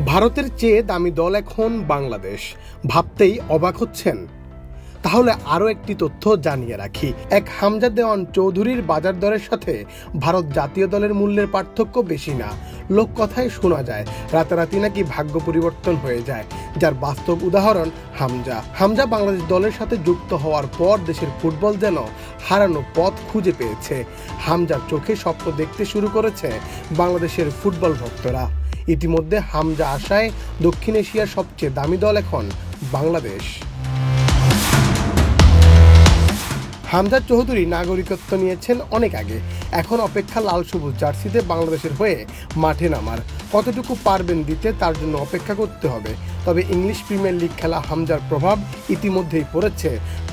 ভারতের চেয়ে দামি দল এখন বাংলাদেশ, ভাবতেই অবাক হচ্ছেন? তাহলে আরও একটি তথ্য জানিয়ে রাখি। এক হামজা দেওয়ান চৌধুরীর বাজার দরের সাথে ভারত জাতীয় দলের মূল্যের পার্থক্য বেশি না। লোক কথায় শোনা যায় রাতারাতি নাকি ভাগ্য পরিবর্তন হয়ে যায়, যার বাস্তব উদাহরণ হামজা বাংলাদেশ দলের সাথে যুক্ত হওয়ার পর দেশের ফুটবল যেন হারানো পথ খুঁজে পেয়েছে। হামজার চোখে স্বপ্ন দেখতে শুরু করেছে বাংলাদেশের ফুটবল ভক্তরা। ইতিমধ্যে হামজা আশায় দক্ষিণ এশিয়ার সবচেয়ে দামি দল এখন বাংলাদেশ। হামজা চৌধুরী নাগরিকত্ব নিয়েছেন অনেক আগে, এখন অপেক্ষা লাল সবুজ জার্সিতে বাংলাদেশের হয়ে মাঠে নামার। কতটুকু পারবেন দিতে তার জন্য অপেক্ষা করতে হবে। তবে ইংলিশ প্রিমিয়ার লিগ খেলা হামজার প্রভাব ইতিমধ্যেই পড়েছে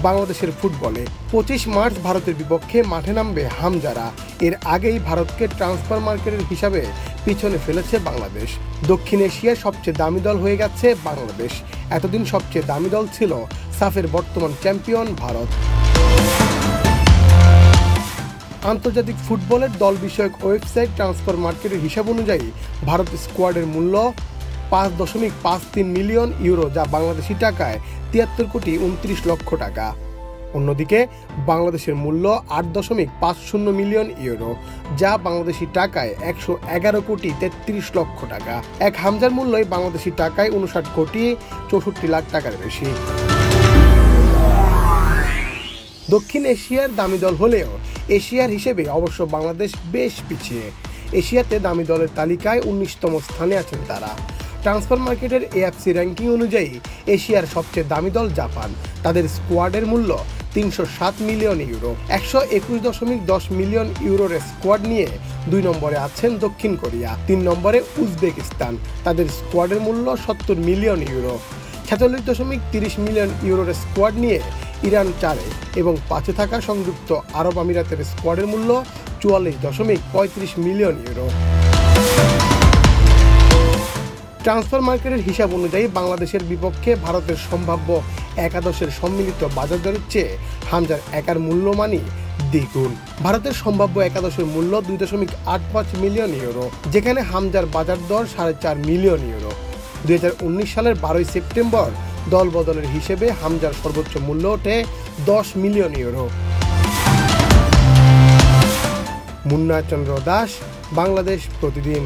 বাংলাদেশের ফুটবলে। 25 মার্চ ভারতের বিপক্ষে মাঠে নামবে হামজারা। এর আগেই ভারতকে ট্রান্সফার মার্কেটের হিসাবে পিছনে ফেলেছে বাংলাদেশ। দক্ষিণ এশিয়ার সবচেয়ে দামি দল হয়ে গেছে বাংলাদেশ। এতদিন সবচেয়ে দামি দল ছিল সাফের বর্তমান চ্যাম্পিয়ন ভারত। আন্তর্জাতিক ফুটবলের দল বিষয়ক ওয়েবসাইট ট্রান্সফার মার্কেটের হিসাব অনুযায়ী ভারত স্কোয়াডের মূল্য 5.53 মিলিয়ন ইউরো, যা বাংলাদেশি টাকায় 73 কোটি 29 লক্ষ টাকা। অন্যদিকে বাংলাদেশের মূল্য 8.50 মিলিয়ন ইউরো, যা বাংলাদেশি টাকায় 111 কোটি 33 লক্ষ টাকা। এক হামজার মূল্যই বাংলাদেশি টাকায় 59 কোটি 64 লাখ টাকার বেশি। দক্ষিণ এশিয়ার দামি দল হলেও এশিয়ার হিসেবে অবশ্য বাংলাদেশ বেশ পিছিয়ে। এশিয়াতে দামি দলের তালিকায় 19তম স্থানে আছেন তারা। ট্রান্সফার মার্কেটের এএফসি র্যাঙ্কিং অনুযায়ী এশিয়ার সবচেয়ে দামি দল জাপান। তাদের স্কোয়াডের মূল্য 307 মিলিয়ন ইউরো। 121.10 মিলিয়ন ইউরোর স্কোয়াড নিয়ে 2 নম্বরে আছেন দক্ষিণ কোরিয়া, 3 নম্বরে উজবেকিস্তান। তাদের স্কোয়াডের মূল্য 70 মিলিয়ন ইউরো। 46.30 মিলিয়ন ইউরোর স্কোয়াড নিয়ে ইরান 4-এ এবং 5-এ থাকা সংযুক্ত আরব আমিরাতের স্কোয়াডের মূল্য 44.35 মিলিয়ন ইউরো। ট্রান্সফার মার্কেটের হিসাব অনুযায়ী বাংলাদেশের বিপক্ষে ভারতের সম্ভাব্য একাদশের সম্মিলিত বাজার দরের চেয়ে হামজার একার মূল্যমানই দ্বিগুণ। ভারতের সম্ভাব্য একাদশের মূল্য 2.85 মিলিয়ন ইউরো, যেখানে হামজার বাজার দর 4.5 মিলিয়ন ইউরো। 2019 সালের 12 সেপ্টেম্বর দল বদলের হিসেবে হামজার সর্বোচ্চ মূল্য ওঠে 10 মিলিয়ন ইউরো। মুন্না চন্দ্র দাস, বাংলাদেশ প্রতিদিন।